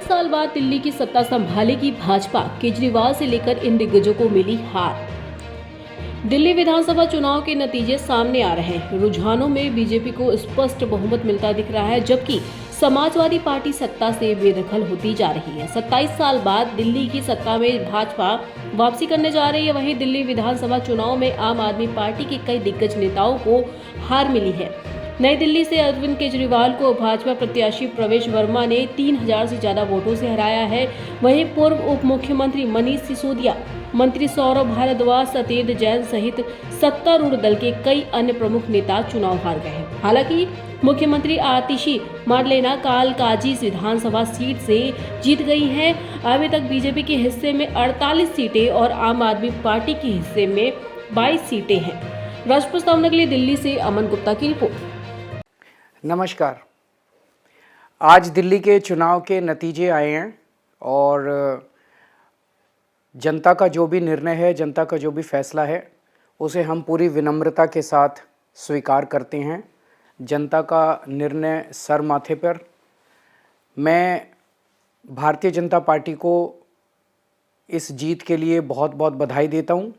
साल बाद दिल्ली की सत्ता संभालेगी भाजपा, केजरीवाल से लेकर इन दिग्गजों को मिली हार। दिल्ली विधानसभा चुनाव के नतीजे सामने आ रहे हैं। रुझानों में बीजेपी को स्पष्ट बहुमत मिलता दिख रहा है, जबकि समाजवादी पार्टी सत्ता से बेदखल होती जा रही है। 27 साल बाद दिल्ली की सत्ता में भाजपा वापसी करने जा रही है। वहीं दिल्ली विधानसभा चुनाव में आम आदमी पार्टी के कई दिग्गज नेताओं को हार मिली है। नई दिल्ली से अरविंद केजरीवाल को भाजपा प्रत्याशी प्रवेश वर्मा ने 3000 से ज्यादा वोटों से हराया है। वहीं पूर्व उप मुख्यमंत्री मनीष सिसोदिया, मंत्री सौरभ भारद्वाज, सत्येंद्र जैन सहित सत्तारूढ़ दल के कई अन्य प्रमुख नेता चुनाव हार गए हैं। हालांकि मुख्यमंत्री आतिशी मार्लेना कालकाजी विधानसभा सीट से जीत गई हैं। अभी तक बीजेपी के हिस्से में 48 सीटें और आम आदमी पार्टी के हिस्से में 22 सीटें हैं। राष्ट्र प्रस्तावना के लिए दिल्ली से अमन गुप्ता की रिपोर्ट। नमस्कार। आज दिल्ली के चुनाव के नतीजे आए हैं और जनता का जो भी निर्णय है, जनता का जो भी फैसला है, उसे हम पूरी विनम्रता के साथ स्वीकार करते हैं। जनता का निर्णय सर माथे पर। मैं भारतीय जनता पार्टी को इस जीत के लिए बहुत बहुत बधाई देता हूं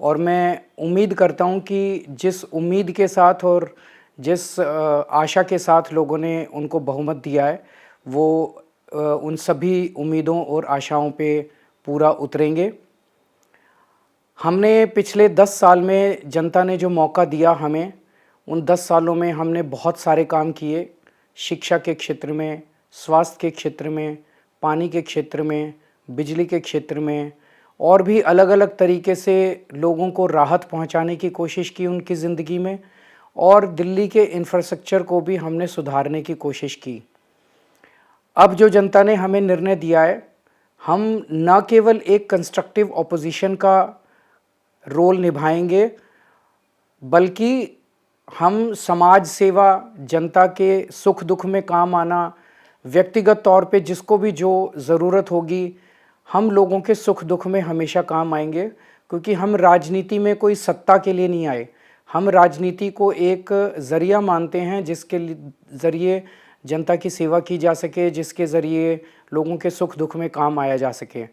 और मैं उम्मीद करता हूं कि जिस उम्मीद के साथ और जिस आशा के साथ लोगों ने उनको बहुमत दिया है, वो उन सभी उम्मीदों और आशाओं पे पूरा उतरेंगे। हमने पिछले 10 साल में जनता ने जो मौका दिया हमें, उन 10 सालों में हमने बहुत सारे काम किए। शिक्षा के क्षेत्र में, स्वास्थ्य के क्षेत्र में, पानी के क्षेत्र में, बिजली के क्षेत्र में और भी अलग अलग तरीके से लोगों को राहत पहुंचाने की कोशिश की उनकी ज़िंदगी में, और दिल्ली के इंफ्रास्ट्रक्चर को भी हमने सुधारने की कोशिश की। अब जो जनता ने हमें निर्णय दिया है, हम न केवल एक कंस्ट्रक्टिव ऑपोजिशन का रोल निभाएंगे, बल्कि हम समाज सेवा, जनता के सुख दुख में काम आना, व्यक्तिगत तौर पे जिसको भी जो ज़रूरत होगी, हम लोगों के सुख दुख में हमेशा काम आएंगे। क्योंकि हम राजनीति में कोई सत्ता के लिए नहीं आए, हम राजनीति को एक ज़रिया मानते हैं जिसके ज़रिए जनता की सेवा की जा सके, जिसके ज़रिए लोगों के सुख दुख में काम आया जा सके।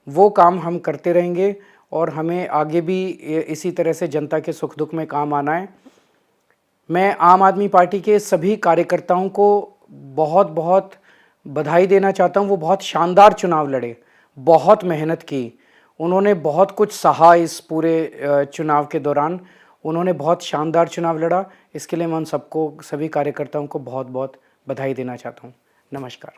वो काम हम करते रहेंगे और हमें आगे भी इसी तरह से जनता के सुख दुख में काम आना है। मैं आम आदमी पार्टी के सभी कार्यकर्ताओं को बहुत बहुत बधाई देना चाहता हूँ। वो बहुत शानदार चुनाव लड़े, बहुत मेहनत की, उन्होंने बहुत कुछ सहा इस पूरे चुनाव के दौरान। उन्होंने बहुत शानदार चुनाव लड़ा। इसके लिए मैं उन सबको, सभी कार्यकर्ताओं को बहुत बहुत बधाई देना चाहता हूँ। नमस्कार।